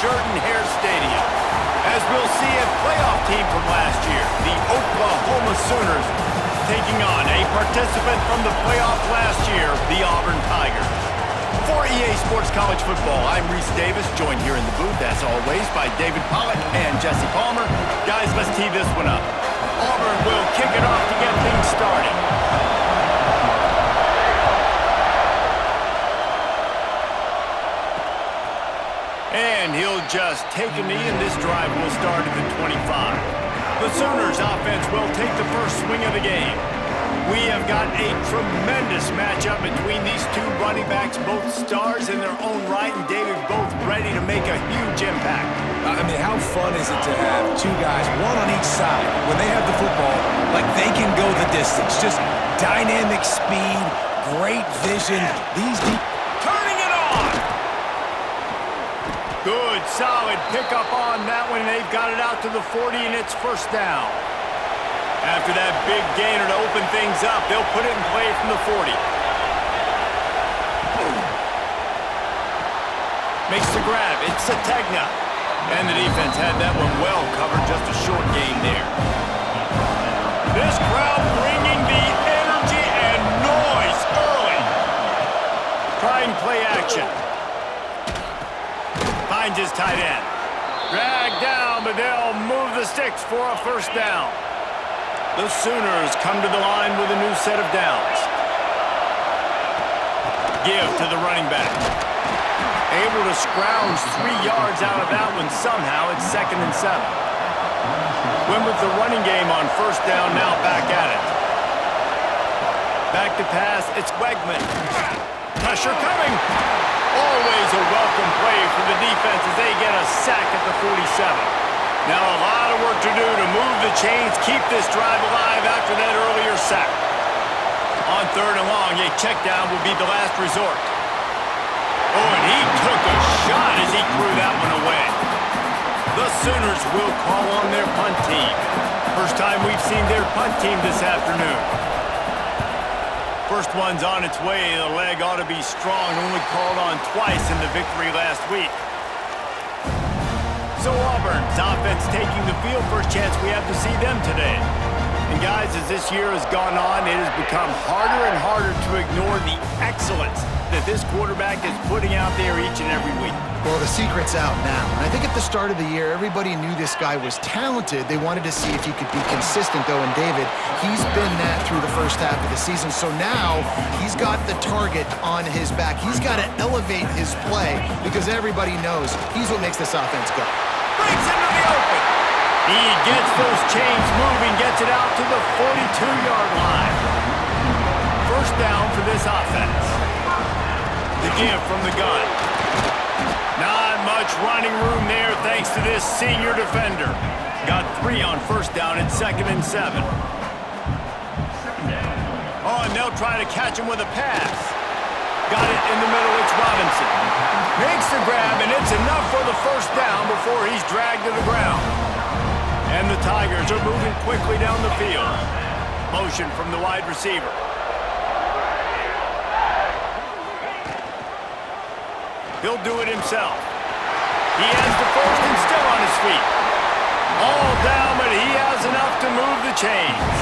Jordan-Hare Stadium. As we'll see, a playoff team from last year, the Oklahoma Sooners, taking on a participant from the playoff last year, the Auburn Tigers. For EA Sports College Football, I'm Reese Davis, joined here in the booth, as always, by David Pollack and Jesse Palmer. Guys, let's tee this one up. Auburn will kick it off to get things started. And he'll just take a knee, and this drive will start at the 25. The Sooners offense will take the first swing of the game. We have got a tremendous matchup between these two running backs, both stars in their own right, and David, both ready to make a huge impact. I mean, how fun is it to have two guys, one on each side, when they have the football, like they can go the distance. Just dynamic speed, great vision. Turning it on! Good, solid pickup on that one, and they've got it out to the 40, and it's first down. After that big gainer to open things up, they'll put it in play from the 40. Makes the grab. It's Sategna. And the defense had that one well covered. Just a short gain there. This crowd bringing the energy and noise early. Trying play action. Finds his tight end. Dragged down, but they'll move the sticks for a first down. The Sooners come to the line with a new set of downs. Give to the running back. Able to scrounge 3 yards out of that one somehow. It's 2nd and 7. Went with the running game on first down, now back at it. Back to pass, it's Wegman. Pressure coming. Always a welcome play for the defense as they get a sack at the 47. Now a lot of work to do to move the chains, keep this drive alive after that earlier sack. On 3rd and long, a check down will be the last resort. Oh, and he took a shot as he threw that one away. The Sooners will call on their punt team. First time we've seen their punt team this afternoon. First one's on its way. The leg ought to be strong, only called on twice in the victory last week. So Auburn's offense taking the field. First chance we have to see them today. And guys, as this year has gone on, it has become harder and harder to ignore the excellence that this quarterback is putting out there each and every week. Well, the secret's out now. And I think at the start of the year, everybody knew this guy was talented. They wanted to see if he could be consistent, though. And David, he's been that through the first half of the season. So now he's got the target on his back. He's got to elevate his play because everybody knows he's what makes this offense go. Breaks into the open. He gets those chains moving, gets it out to the 42-yard line. First down for this offense. The give from the gun. Not much running room there thanks to this senior defender. Got 3 on first down at 2nd and 7. Oh, and they'll try to catch him with a pass. Got it in the middle, it's Robinson. Makes the grab, and it's enough for the first down before he's dragged to the ground. And the Tigers are moving quickly down the field. Motion from the wide receiver. He'll do it himself. He has the first and still on his feet. All down, but he has enough to move the chains.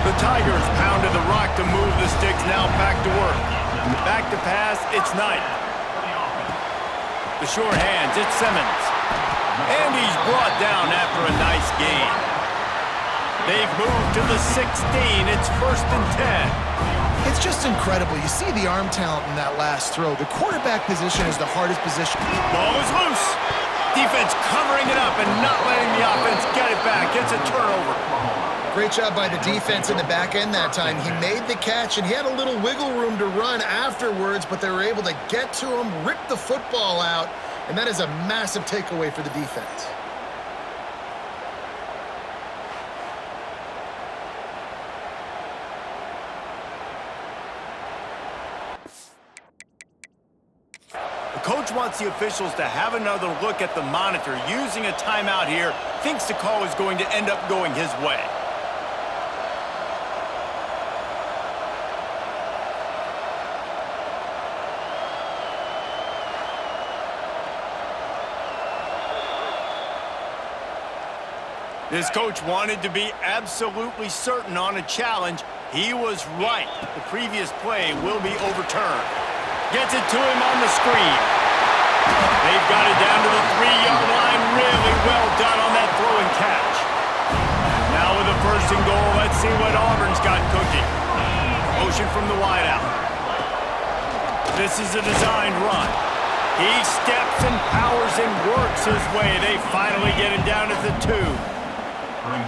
The Tigers pounded the rock to move the sticks, now back to work. Back to pass, it's Knight. The short hands, it's Simmons. And he's brought down after a nice gain. They've moved to the 16. It's 1st and 10. It's just incredible. You see the arm talent in that last throw. The quarterback position is the hardest position. Ball is loose. Defense covering it up and not letting the offense get it back. It's a turnover. Great job by the defense in the back end that time. He made the catch, and he had a little wiggle room to run afterwards, but they were able to get to him, rip the football out, and that is a massive takeaway for the defense. The coach wants the officials to have another look at the monitor. Using a timeout here, thinks the call is going to end up going his way. This coach wanted to be absolutely certain on a challenge. He was right. The previous play will be overturned. Gets it to him on the screen. They've got it down to the 3-yard line. Really well done on that throw and catch. Now with a 1st and goal, let's see what Auburn's got cooking. Motion from the wideout. This is a designed run. He steps and powers and works his way. They finally get him down at the 2.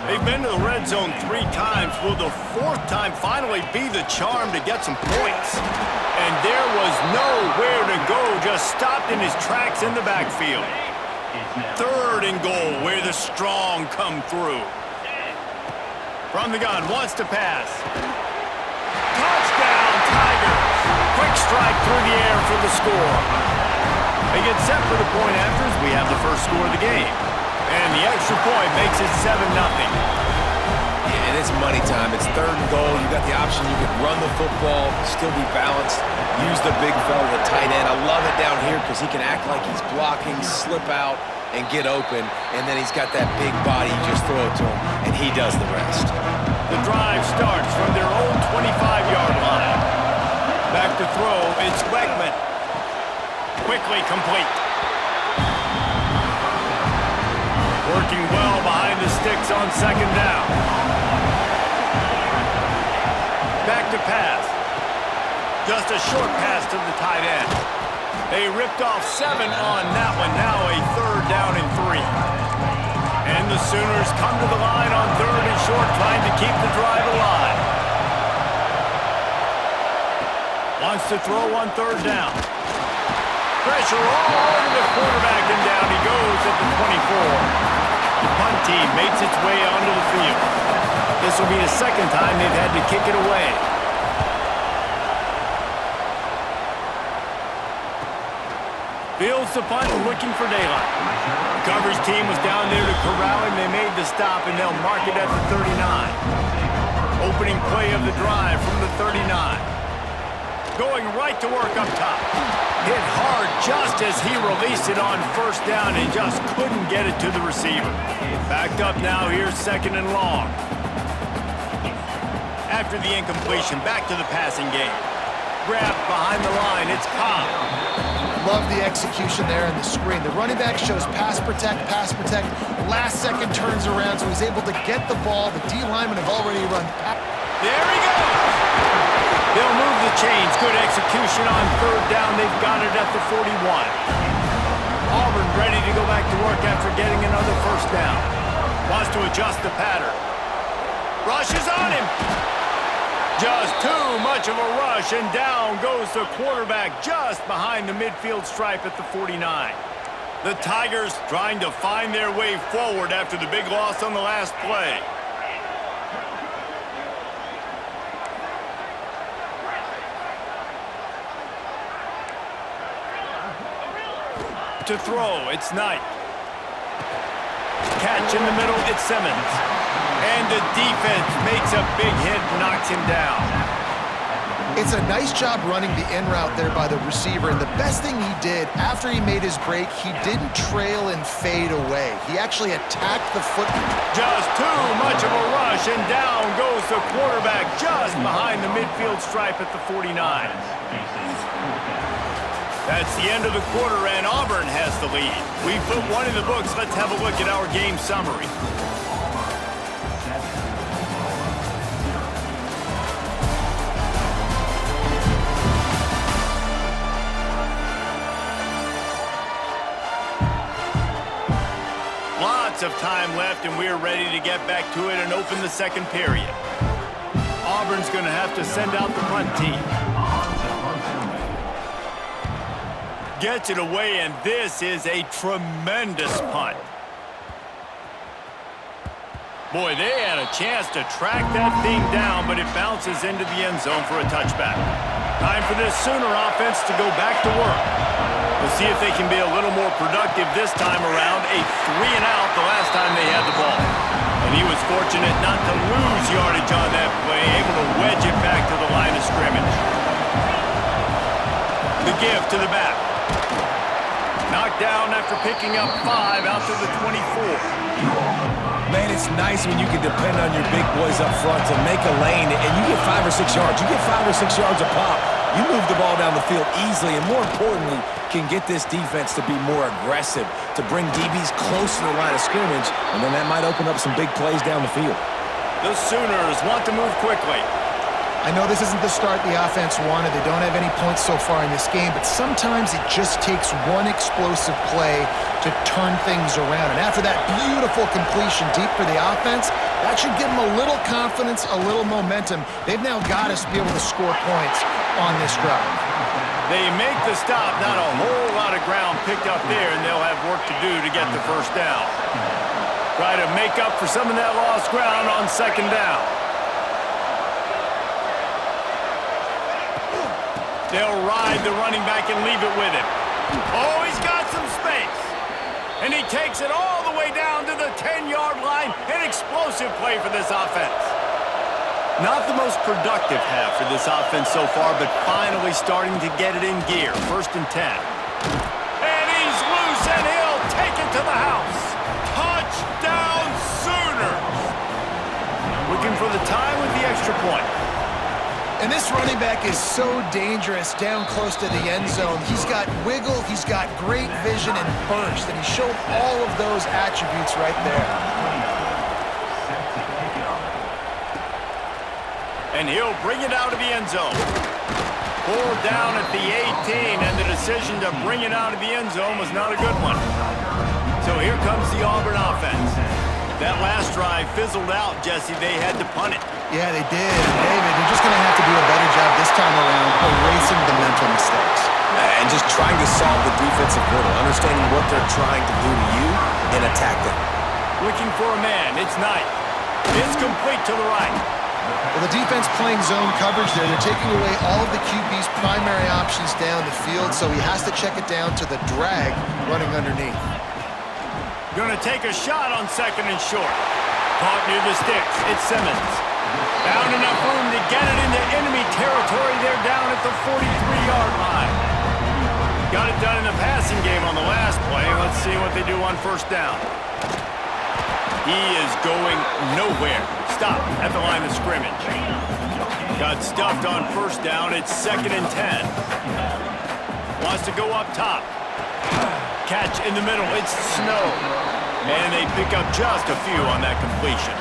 They've been to the red zone 3 times. Will the 4th time finally be the charm to get some points? And there was nowhere to go, just stopped in his tracks in the backfield. 3rd and goal, where the strong come through. From the gun, wants to pass. Touchdown, Tigers! Quick strike through the air for the score. They get set for the point after as we have the first score of the game. And the extra point makes it 7-0. Yeah, and it's money time. It's 3rd and goal. You got the option. You can run the football, still be balanced, use the big fella, the tight end. I love it down here because he can act like he's blocking, slip out, and get open. And then he's got that big body. You just throw it to him, and he does the rest. The drive starts from their own 25-yard line. Back to throw. It's Wegman. Quickly complete. Working well behind the sticks on 2nd down. Back to pass. Just a short pass to the tight end. They ripped off 7 on that one. Now a 3rd down and 3. And the Sooners come to the line on 3rd and short, trying to keep the drive alive. Wants to throw on 3rd down. Pressure all over the quarterback, and down he goes at the 24. The punt team makes its way onto the field. This will be the 2nd time they've had to kick it away. Fields the punt, looking for daylight. The coverage team was down there to corral him. They made the stop, and they'll mark it at the 39. Opening play of the drive from the 39. Going right to work up top. Hit hard just as he released it on 1st down and just couldn't get it to the receiver. Backed up now, here's 2nd and long. After the incompletion, back to the passing game. Grabbed behind the line, it's Cobb. Love the execution there in the screen. The running back shows pass protect. Last second turns around, so he's able to get the ball. The D linemen have already run past. There he goes! They'll move the chains. Good execution on 3rd down. They've got it at the 41. Auburn ready to go back to work after getting another 1st down. Wants to adjust the pattern. Rushes on him. Just too much of a rush, and down goes the quarterback just behind the midfield stripe at the 49. The Tigers trying to find their way forward after the big loss on the last play. To throw, it's Knight. Catch in the middle, it's Simmons. And the defense makes a big hit, knocks him down. It's a nice job running the in route there by the receiver, and the best thing he did after he made his break, he didn't trail and fade away. He actually attacked the football. Just too much of a rush, and down goes the quarterback just behind the midfield stripe at the 49. That's the end of the quarter, and Auburn has the lead. We've put one in the books. Let's have a look at our game summary. Lots of time left, and we're ready to get back to it and open the 2nd period. Auburn's going to have to send out the punt team. Gets it away, and this is a tremendous punt. Boy, they had a chance to track that thing down, but it bounces into the end zone for a touchback. Time for this Sooner offense to go back to work. We'll see if they can be a little more productive this time around. A 3-and-out the last time they had the ball. And he was fortunate not to lose yardage on that play, able to wedge it back to the line of scrimmage. The give to the back. Knocked down after picking up 5 out to the 24. Man, Man, it's nice when you can depend on your big boys up front to make a lane, and you get 5 or 6 yards. You get 5 or 6 yards a pop. You move the ball down the field easily, and more importantly, can get this defense to be more aggressive, to bring DBs close to the line of scrimmage, and then that might open up some big plays down the field. The Sooners want to move quickly. I know this isn't the start the offense wanted. They don't have any points so far in this game, but sometimes it just takes one explosive play to turn things around. And after that beautiful completion deep for the offense, that should give them a little confidence, a little momentum. They've now got us to be able to score points on this drive. They make the stop, not a whole lot of ground picked up there, and they'll have work to do to get the first down. Try to make up for some of that lost ground on second down. They'll ride the running back and leave it with him. Oh, he's got some space. And he takes it all the way down to the 10-yard line. An explosive play for this offense. Not the most productive half for this offense so far, but finally starting to get it in gear. 1st and 10. And he's loose, and he'll take it to the house. Touchdown, Sooners. Looking for the tie with the extra point. And this running back is so dangerous down close to the end zone. He's got wiggle, he's got great vision and burst, and he showed all of those attributes right there. And he'll bring it out of the end zone. 4 down at the 18, and the decision to bring it out of the end zone was not a good one. So here comes the Auburn offense. That last drive fizzled out, Jesse. They had to punt it. Yeah, they did. And David, they're just going to have to do a better job this time around erasing the mental mistakes. And just trying to solve the defensive riddle, understanding what they're trying to do to you and attack them. Looking for a man. It's Knight. It's complete to the right. Well, the defense playing zone coverage there. They're taking away all of the QB's primary options down the field, so he has to check it down to the drag running underneath. Going to take a shot on 2nd and short. Caught near the sticks. It's Simmons. Found enough room to get it into enemy territory. They're down at the 43-yard line. Got it done in the passing game on the last play. Let's see what they do on 1st down. He is going nowhere. Stop at the line of scrimmage. Got stuffed on 1st down. It's 2nd and 10. Wants to go up top. Catch in the middle. It's Snow. And they pick up just a few on that completion.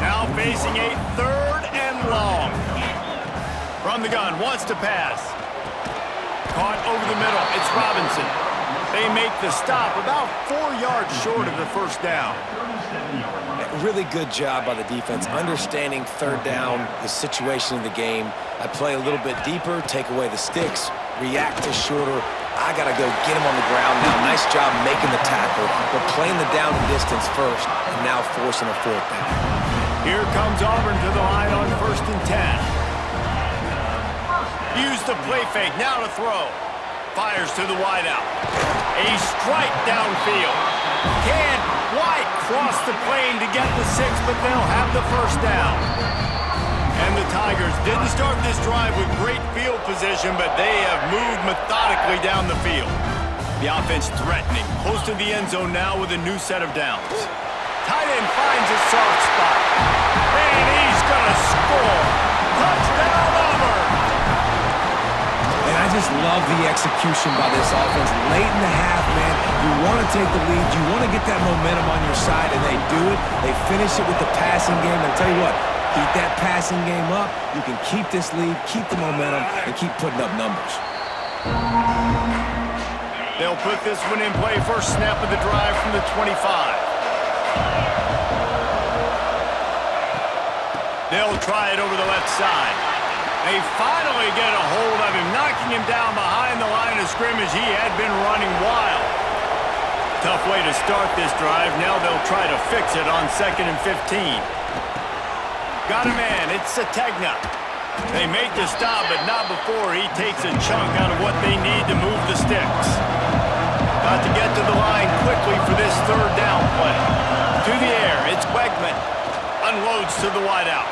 Now facing a 3rd and long. From the gun, wants to pass. Caught over the middle. It's Robinson. They make the stop about 4 yards short of the 1st down. Really good job by the defense, understanding 3rd down, the situation of the game. I play a little bit deeper, take away the sticks, react to shorter. I got to go get him on the ground now. Nice job making the tackle, but playing the down and distance first, and now forcing a 4th down. Here comes Auburn to the line on 1st and 10. Use the play fake, now to throw. Fires to the wideout. A strike downfield. Can't quite cross the plane to get the 6, but they'll have the 1st down. And the Tigers didn't start this drive with great field position, but they have moved methodically down the field. The offense threatening, close to the end zone now with a new set of downs. Tight end finds a soft spot. And he's going to score. Touchdown, Auburn! And I just love the execution by this offense. Late in the half, man, you want to take the lead. You want to get that momentum on your side, and they do it. They finish it with the passing game. And I'll tell you what, keep that passing game up. You can keep this lead, keep the momentum, and keep putting up numbers. They'll put this one in play. First snap of the drive from the 25. They'll try it over the left side. They finally get a hold of him, knocking him down behind the line of scrimmage. He had been running wild. Tough way to start this drive. Now they'll try to fix it on 2nd and 15. Got a man. It's Sategna. They make the stop, but not before he takes a chunk out of what they need to move the sticks. Got to get to the line quickly for this 3rd down play. To the air, it's Wegman. Unloads to the wideout.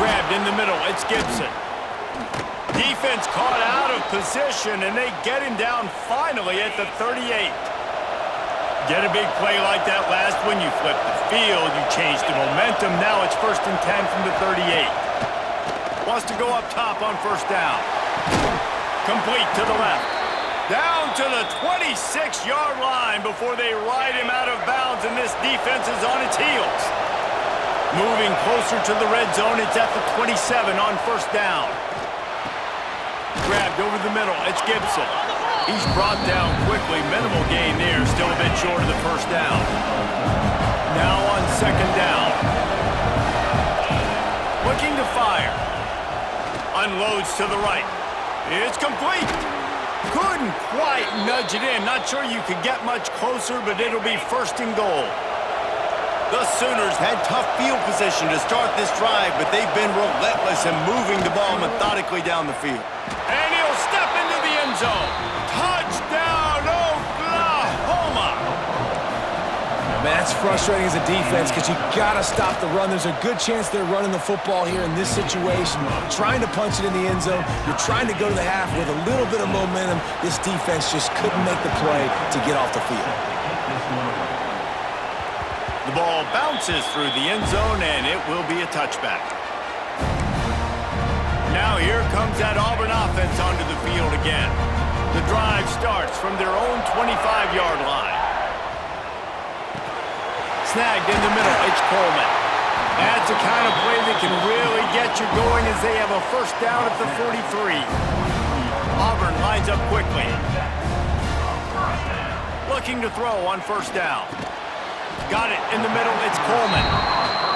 Grabbed in the middle, it's Gibson. Defense caught out of position, and they get him down finally at the 38. Get a big play like that last one, you flip the field, you change the momentum. Now it's 1st and 10 from the 38. Wants to go up top on 1st down. Complete to the left. Down to the 26-yard line before they ride him out of bounds, and this defense is on its heels. Moving closer to the red zone, it's at the 27 on 1st down. Grabbed over the middle, it's Gibson. He's brought down quickly. Minimal gain there. Still a bit short of the 1st down. Now on 2nd down. Looking to fire. Unloads to the right. It's complete. Couldn't quite nudge it in. Not sure you could get much closer, but it'll be 1st and goal. The Sooners had tough field position to start this drive, but they've been relentless in moving the ball methodically down the field. And he'll step into the end zone. Touchdown, Oklahoma! Man, that's frustrating as a defense because you got to stop the run. There's a good chance they're running the football here in this situation, trying to punch it in the end zone. You're trying to go to the half with a little bit of momentum. This defense just couldn't make the play to get off the field. The ball bounces through the end zone, and it will be a touchback. Now here comes that Auburn offense onto the field again. The drive starts from their own 25-yard line. Snagged in the middle, it's Coleman. That's the kind of play that can really get you going as they have a 1st down at the 43. Auburn lines up quickly. Looking to throw on 1st down. Got it in the middle, it's Coleman.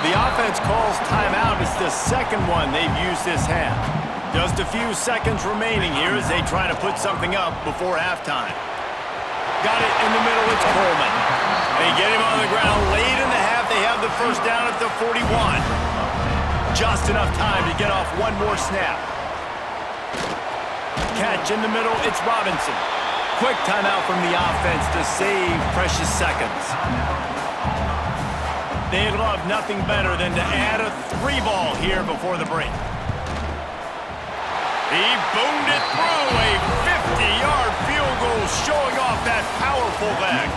The offense calls timeout. It's the 2nd one they've used this half. Just a few seconds remaining here as they try to put something up before halftime. Got it in the middle, it's Coleman. They get him on the ground late in the half. They have the 1st down at the 41. Just enough time to get off one more snap. Catch in the middle, it's Robinson. Quick timeout from the offense to save precious seconds. They'd love nothing better than to add a 3-ball here before the break. He boomed it through a 50-yard field goal, showing off that powerful leg.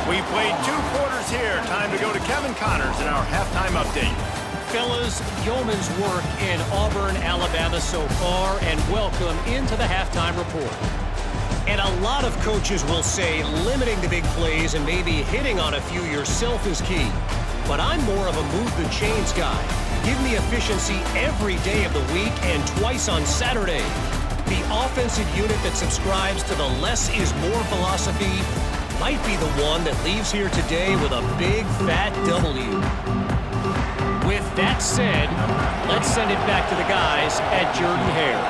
We've played 2 quarters here. Time to go to Kevin Connors in our halftime update. Fellas, yeoman's work in Auburn, Alabama so far, and welcome into the halftime report. And a lot of coaches will say limiting the big plays and maybe hitting on a few yourself is key. But I'm more of a move-the-chains guy. Give me efficiency every day of the week and twice on Saturday. The offensive unit that subscribes to the less is more philosophy might be the one that leaves here today with a big, fat W. With that said, let's send it back to the guys at Jordan-Hare.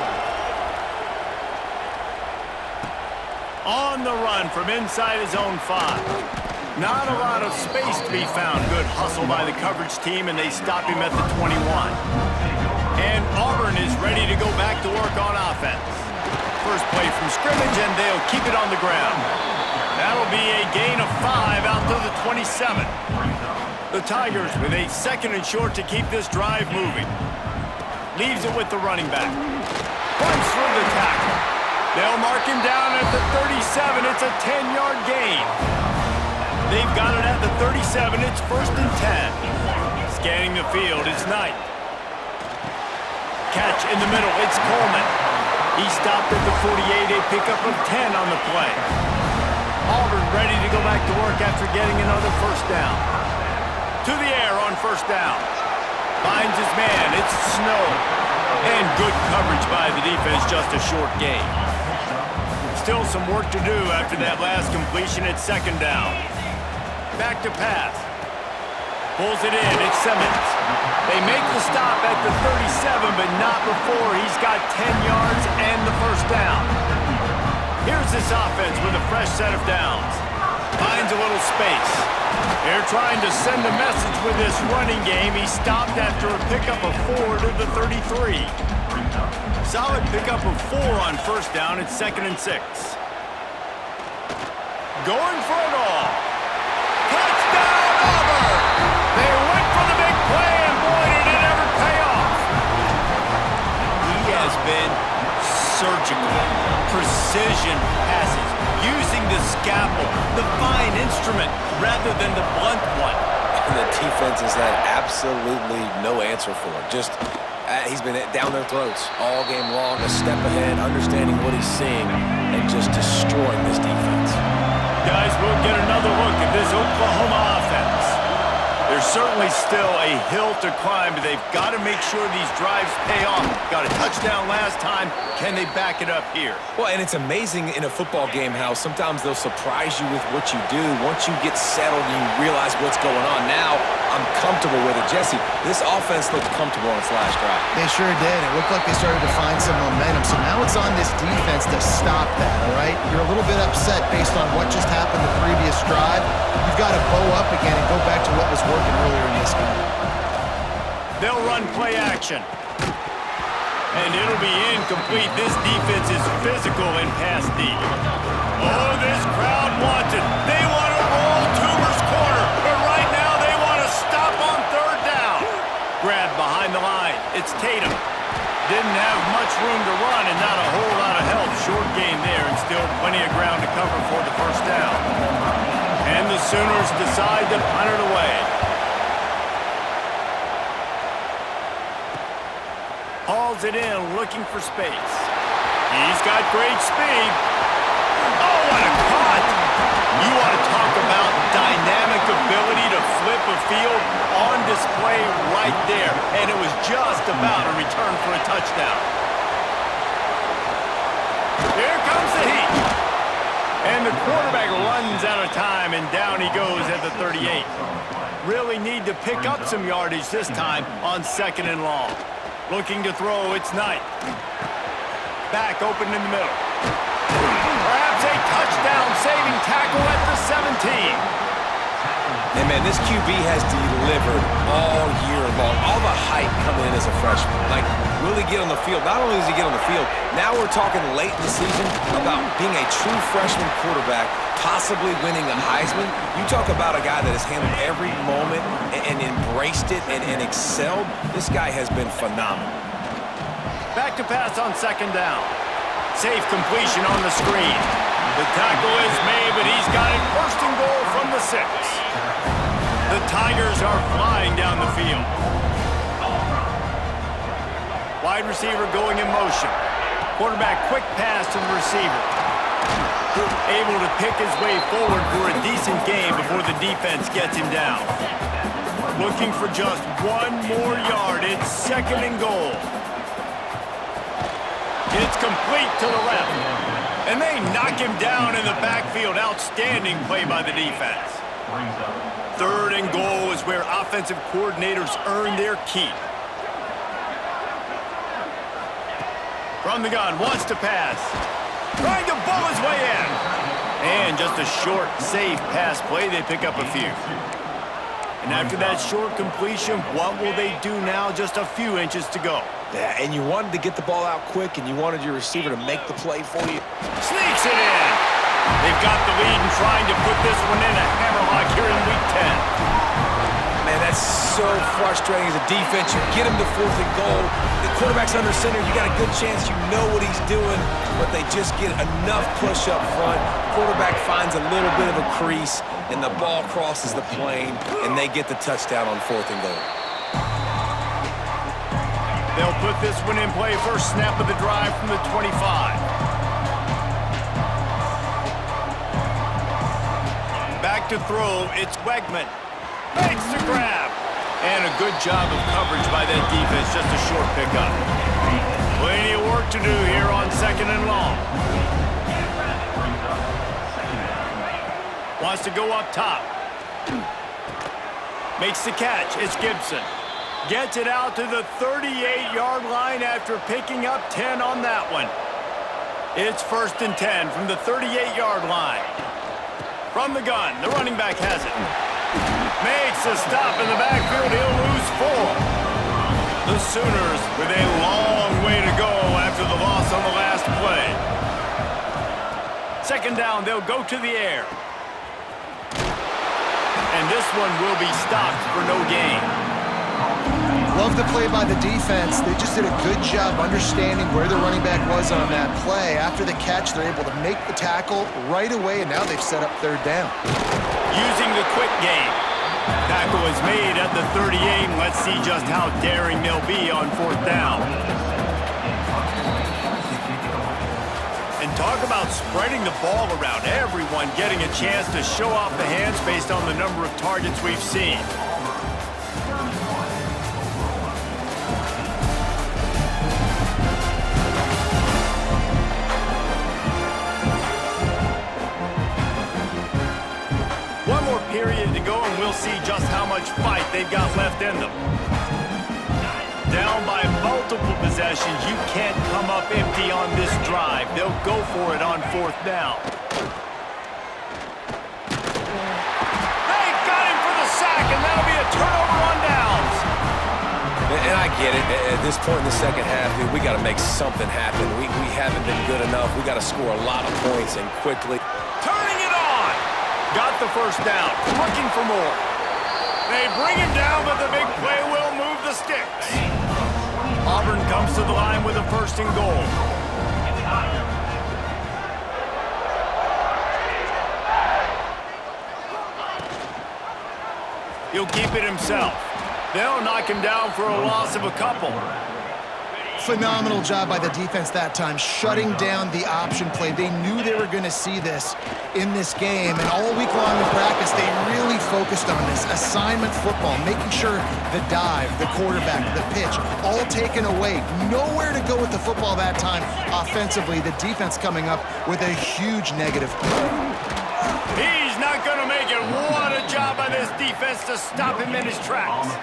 On the run from inside his own 5. Not a lot of space to be found. Good hustle by the coverage team, and they stop him at the 21. And Auburn is ready to go back to work on offense. First play from scrimmage, and they'll keep it on the ground. That'll be a gain of 5 out to the 27. The Tigers with a 2nd and short to keep this drive moving. Leaves it with the running back. Runs through the tackle. They'll mark him down at the 37. It's a 10-yard gain. They've got it at the 37. It's 1st and 10. Scanning the field, it's Knight. Catch in the middle, it's Coleman. He stopped at the 48, a pickup of 10 on the play. Auburn ready to go back to work after getting another 1st down. To the air on 1st down. Finds his man, it's Snow. And good coverage by the defense, just a short gain. Still some work to do after that last completion at 2nd down. Back to pass. Pulls it in, it's Simmons. They make the stop at the 37, but not before he's got 10 yards and the 1st down. Here's this offense with a fresh set of downs. Finds a little space. They're trying to send a message with this running game. He stopped after a pickup of 4 to the 33. Solid pickup of 4 on 1st down. It's 2nd and 6. Going for it all. Touchdown, Auburn! They went for the big play, and boy, did it ever pay off. He has been surgical. Precision passes, using the scalpel, the fine instrument, rather than the blunt one. And the defense has had absolutely no answer for it. Just, he's been down their throats all game long, a step ahead, understanding what he's seeing, and just destroying this defense. Guys, we'll get another look at this Oklahoma offense. There's certainly still a hill to climb, but they've got to make sure these drives pay off. Got a touchdown last time. Can they back it up here? Well, and it's amazing in a football game how sometimes they'll surprise you with what you do. Once you get settled and you realize what's going on, now I'm comfortable with it. Jesse, this offense looked comfortable on its last drive. They sure did. It looked like they started to find some momentum. So now it's on this defense to stop that, all right? You're a little bit upset based on what just happened the previous drive. You've got to bow up again and go back to what was working earlier in this game. They'll run play action. And it'll be incomplete. This defense is physical and pass deep. Oh, this crowd wants it. They want to roll Toomer's corner, but right now they want to stop on third down. Grab behind the line. It's Tatum. Didn't have much room to run and not a whole lot of help. Short game there and still plenty of ground to cover for the first down. And the Sooners decide to punt it away. Hauls it in, looking for space. He's got great speed. Oh, what a cut! You want to talk about dynamic ability to flip a field on display right there. And it was just about a return for a touchdown. Here comes the heat. And the quarterback runs out of time, and down he goes at the 38. Really need to pick up some yardage this time on 2nd and long. Looking to throw, it's Knight. Back open in the middle. Perhaps a touchdown-saving tackle at the 17. And, man, this QB has delivered all year long. All the hype coming in as a freshman. Like, really get on the field. Not only does he get on the field, now we're talking late in the season about being a true freshman quarterback, possibly winning a Heisman. You talk about a guy that has handled every moment and embraced it and excelled. This guy has been phenomenal. Back to pass on 2nd down. Safe completion on the screen. The tackle is made, but he's got it 1st and goal from the 6. The Tigers are flying down the field. Wide receiver going in motion. Quarterback quick pass to the receiver. Able to pick his way forward for a decent gain before the defense gets him down. Looking for just one more yard. It's 2nd and goal. It's complete to the left. And they knock him down in the backfield. Outstanding play by the defense. 3rd and goal is where offensive coordinators earn their keep. From the gun, wants to pass. Trying to bowl his way in. And just a short, safe pass play. They pick up a few. And after that short completion, what will they do now? Just a few inches to go. Yeah, and you wanted to get the ball out quick, and you wanted your receiver to make the play for you. Sneaks it in. They've got the lead and trying to put this one in a hammerlock here in Week 10. Man, that's so frustrating as a defense. You get him to 4th and goal. The quarterback's under center. You got a good chance you know what he's doing, but they just get enough push up front. Quarterback finds a little bit of a crease, and the ball crosses the plane, and they get the touchdown on 4th and goal. They'll put this one in play. First snap of the drive from the 25. Back to throw, it's Wegman. Makes the grab. And a good job of coverage by that defense, just a short pickup. Plenty of work to do here on 2nd and long. Wants to go up top. Makes the catch, it's Gibson. Gets it out to the 38-yard line after picking up 10 on that one. It's 1st and 10 from the 38-yard line. From the gun, the running back has it. Makes a stop in the backfield. He'll lose 4. The Sooners with a long way to go after the loss on the last play. 2nd down, they'll go to the air. And this one will be stopped for no gain. Well, Love the play by the defense. They just did a good job understanding where the running back was on that play. After the catch, they're able to make the tackle right away, and now they've set up third down. Using the quick game. Tackle is made at the 38, and let's see just how daring they'll be on fourth down. And talk about spreading the ball around. Everyone getting a chance to show off the hands based on the number of targets we've seen. One more period to go, and we'll see just how much fight they've got left in them. Down by multiple possessions, you can't come up empty on this drive. They'll go for it on fourth down. They got him for the sack, and that'll be a turnover on downs. And I get it. At this point in the second half, dude, we got to make something happen. We haven't been good enough. We got to score a lot of points and quickly. Turning it on. Got the first down. Looking for more. They bring him down, but the big play will move the sticks. Auburn comes to the line with a first and goal. He'll keep it himself. They'll knock him down for a loss of a couple. Phenomenal job by the defense that time, shutting down the option play. They knew they were going to see this in this game, and all week long in practice, they really focused on this assignment football, making sure the dive, the quarterback, the pitch, all taken away. Nowhere to go with the football that time offensively. The defense coming up with a huge negative play. He's not going to make it. What a job by this defense to stop him in his tracks.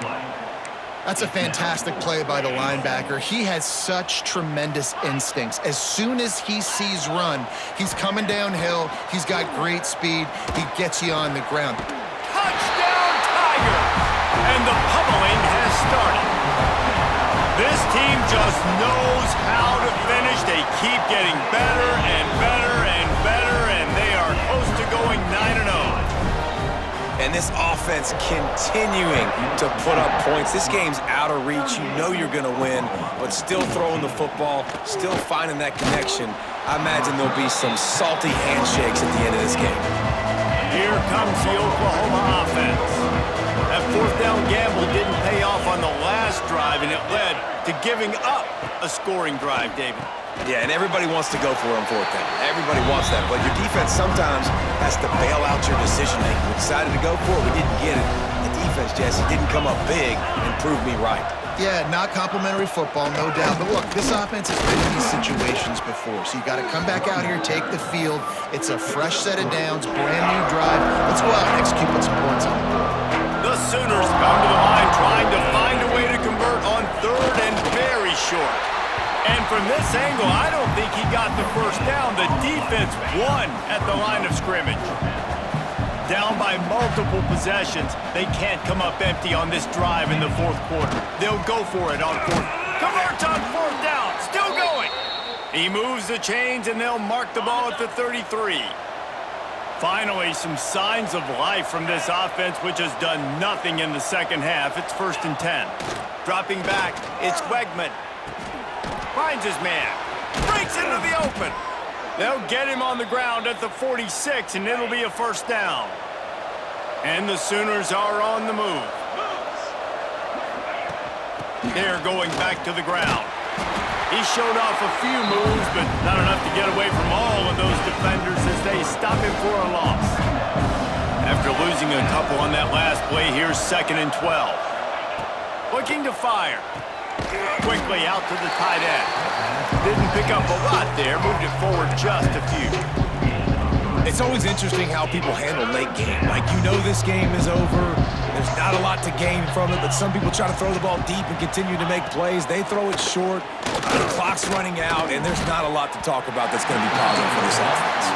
That's a fantastic play by the linebacker. He has such tremendous instincts. As soon as he sees run, he's coming downhill. He's got great speed. He gets you on the ground. Touchdown, Tigers! And the pummeling has started. This team just knows how to finish. They keep getting better and better and better, and they are close to going 9-0. And this offense continuing to put up points. This game's out of reach. You know you're going to win, but still throwing the football, still finding that connection. I imagine there'll be some salty handshakes at the end of this game. Here comes the Oklahoma offense. That fourth down gamble didn't pay off on the last drive, and it led to giving up a scoring drive, David. Yeah, and everybody wants to go for it on fourth down. Everybody wants that, but your defense sometimes has to bail out your decision-making. We decided to go for it. We didn't get it. The defense, Jesse, didn't come up big and prove me right. Yeah, not complimentary football, no doubt. But look, this offense has been in these situations before, so you got to come back out here, take the field. It's a fresh set of downs, brand new drive. Let's go out and execute with some points on the board. The Sooners come to the line trying to find a way to convert on third and very short. And from this angle, I don't think he got the first down. The defense won at the line of scrimmage. Down by multiple possessions, they can't come up empty on this drive in the fourth quarter. They'll go for it on fourth. Converts on fourth down, still going. He moves the chains, and they'll mark the ball at the 33. Finally, some signs of life from this offense, which has done nothing in the second half. It's 1st and 10. Dropping back, it's Wegman. Finds his man. Breaks into the open. They'll get him on the ground at the 46, and it'll be a first down. And the Sooners are on the move. They're going back to the ground. He showed off a few moves, but not enough to get away from all of those defenders as they stop him for a loss. After losing a couple on that last play, here's 2nd and 12. Looking to fire. Quickly out to the tight end. Didn't pick up a lot there, moved it forward just a few. It's always interesting how people handle late game. Like, you know this game is over. There's not a lot to gain from it, but some people try to throw the ball deep and continue to make plays. They throw it short. The clock's running out, and there's not a lot to talk about that's going to be positive for this offense.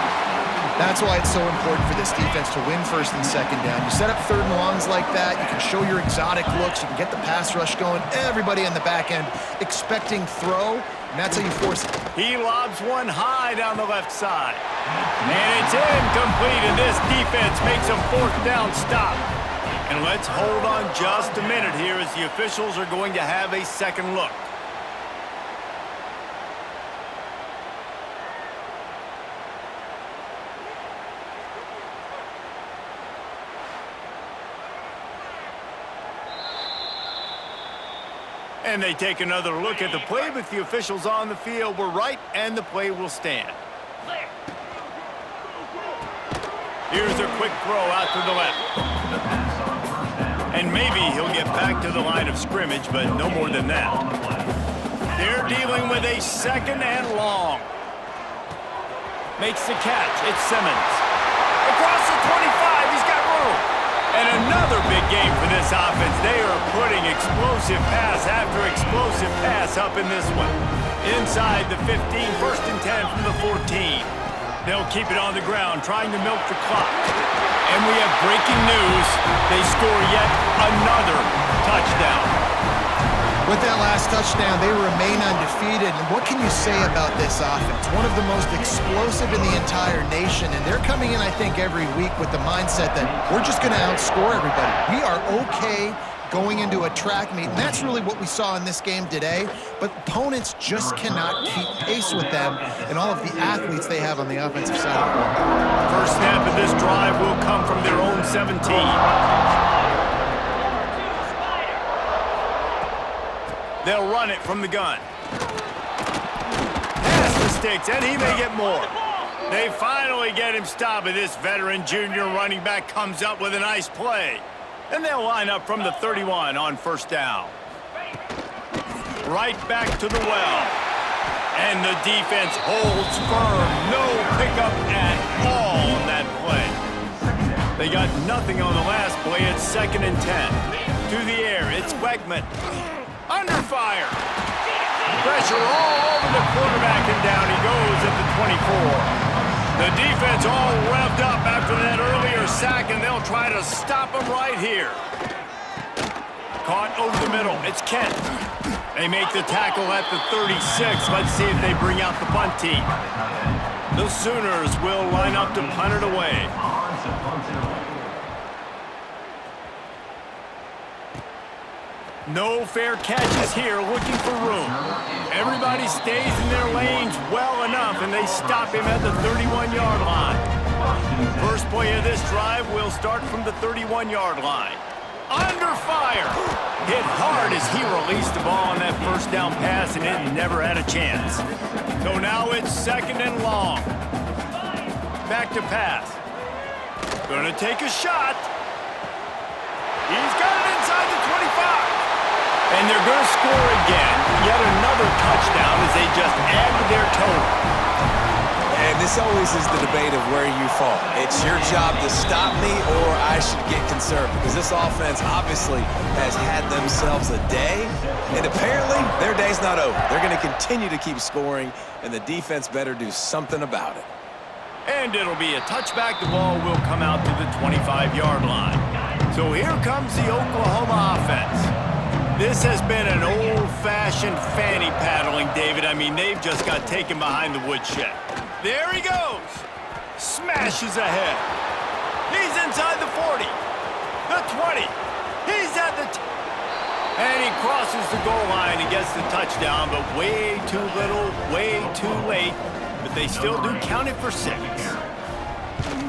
That's why it's so important for this defense to win 1st and 2nd down. You set up 3rd and longs like that, you can show your exotic looks, you can get the pass rush going, everybody on the back end expecting throw, and that's how you force it. He lobs one high down the left side. And it's incomplete, and this defense makes a 4th down stop. And let's hold on just a minute here as the officials are going to have a second look. And they take another look at the play, but the officials on the field were right, and the play will stand. Here's a quick throw out to the left. And maybe he'll get back to the line of scrimmage, but no more than that. They're dealing with a second and long. Makes the catch. It's Simmons. Across the 25, he's got room. And another big game for this offense. They are putting explosive pass after explosive pass up in this one. Inside the 15, first and 10 from the 14. They'll keep it on the ground, trying to milk the clock. And we have breaking news. They score yet another touchdown. With that last touchdown, they remain undefeated. And what can you say about this offense? One of the most explosive in the entire nation. And they're coming in, I think, every week with the mindset that we're just going to outscore everybody. We are okay going into a track meet. And that's really what we saw in this game today. But opponents just cannot keep pace with them and all of the athletes they have on the offensive side of the ball. First snap of this drive will come from their own 17. They'll run it from the gun. Pass the sticks, and he may get more. They finally get him stopped, and this veteran junior running back comes up with a nice play. And they'll line up from the 31 on first down. Right back to the well. And the defense holds firm. No pickup at all on that play. They got nothing on the last play. It's second and 10. To the air, it's Wegman. Under fire. Pressure all over the quarterback, and down he goes at the 24. The defense all revved up after that earlier sack, and they'll try to stop him right here. Caught over the middle. It's Kent. They make the tackle at the 36. Let's see if they bring out the punt team. The Sooners will line up to punt it away. No fair catches here, looking for room. Everybody stays in their lanes well enough, and they stop him at the 31-yard line. First play of this drive will start from the 31-yard line. Under fire! Hit hard as he released the ball on that first down pass, and it never had a chance. So now it's second and long. Back to pass. Gonna take a shot. He's got it inside the 25. And they're going to score again. Yet another touchdown as they just add to their total. And this always is the debate of where you fall. It's your job to stop me, or I should get conservative. Because this offense obviously has had themselves a day. And apparently, their day's not over. They're going to continue to keep scoring, and the defense better do something about it. And it'll be a touchback. The ball will come out to the 25-yard line. So here comes the Oklahoma offense. This has been an old-fashioned fanny paddling, David. I mean, they've just got taken behind the woodshed. There he goes. Smashes ahead. He's inside the 40. The 20. He's at the... And he crosses the goal line and gets the touchdown, but way too little, way too late. But they still do count it for 6.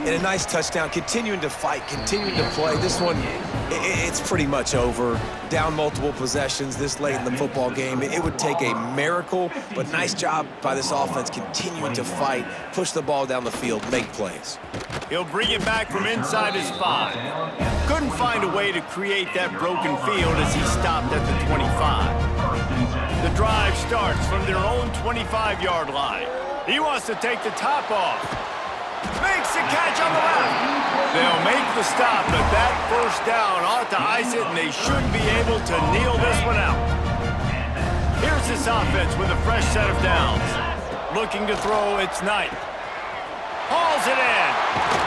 And a nice touchdown, continuing to fight, continuing to play. This one, it's pretty much over. Down multiple possessions this late in the football game. It would take a miracle, but nice job by this offense continuing to fight, push the ball down the field, make plays. He'll bring it back from inside his 5. Couldn't find a way to create that broken field as he stopped at the 25. The drive starts from their own 25-yard line. He wants to take the top off. Makes the catch on the left. They'll make the stop, but that first down ought to ice it, and they should be able to kneel this one out. Here's this offense with a fresh set of downs. Looking to throw, it's Knight. Hauls it in.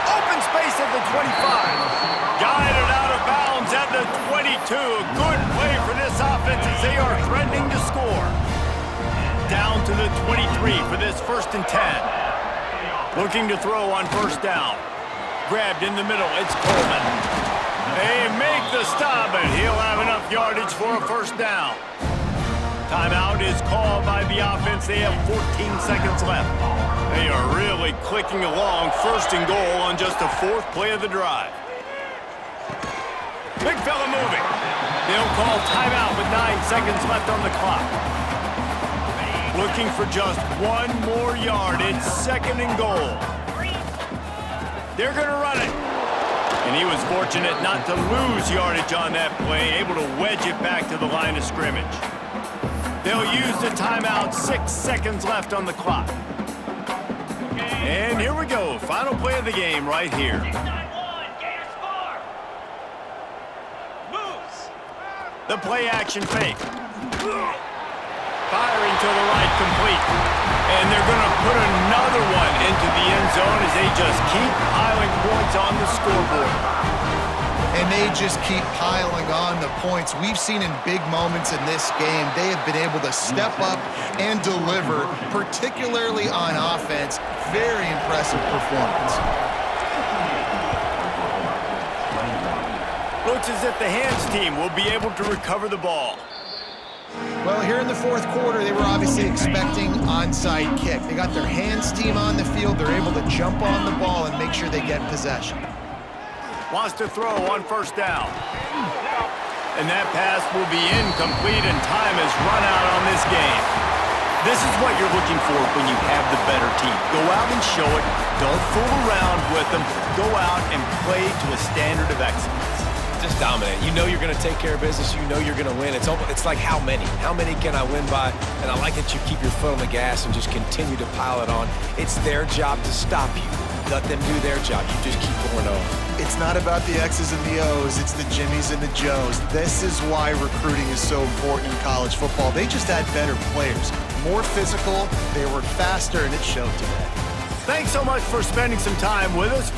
Open space at the 25. Guided out of bounds at the 22. Good play for this offense as they are threatening to score. Down to the 23 for this first and 10. Looking to throw on first down. Grabbed in the middle, it's Coleman. They make the stop, and he'll have enough yardage for a first down. Timeout is called by the offense. They have 14 seconds left. They are really clicking along, first and goal on just the 4th play of the drive. Big fella moving. They'll call timeout with 9 seconds left on the clock. Looking for just 1 more yard. It's 2nd and goal. They're going to run it. And he was fortunate not to lose yardage on that play, able to wedge it back to the line of scrimmage. They'll use the timeout, 6 seconds left on the clock. And here we go, final play of the game right here. The play action fake. Firing to the right, complete. And they're going to put another one into the end zone as they just keep piling points on the scoreboard. And they just keep piling on the points. We've seen in big moments in this game, they have been able to step up and deliver, particularly on offense. Very impressive performance. Looks as if the hands team will be able to recover the ball. Well, here in the 4th quarter, they were obviously expecting onside kick. They got their hands team on the field. They're able to jump on the ball and make sure they get possession. Wants to throw on first down. And that pass will be incomplete, and time has run out on this game. This is what you're looking for when you have the better team. Go out and show it. Don't fool around with them. Go out and play to a standard of excellence. Just dominate. You know you're going to take care of business. You know you're going to win. It's like how many? How many can I win by? And I like that you keep your foot on the gas and just continue to pile it on. It's their job to stop you. Let them do their job. You just keep going on. It's not about the X's and the O's. It's the Jimmies and the Joes. This is why recruiting is so important in college football. They just had better players. More physical. They were faster, and it showed today. Thanks so much for spending some time with us.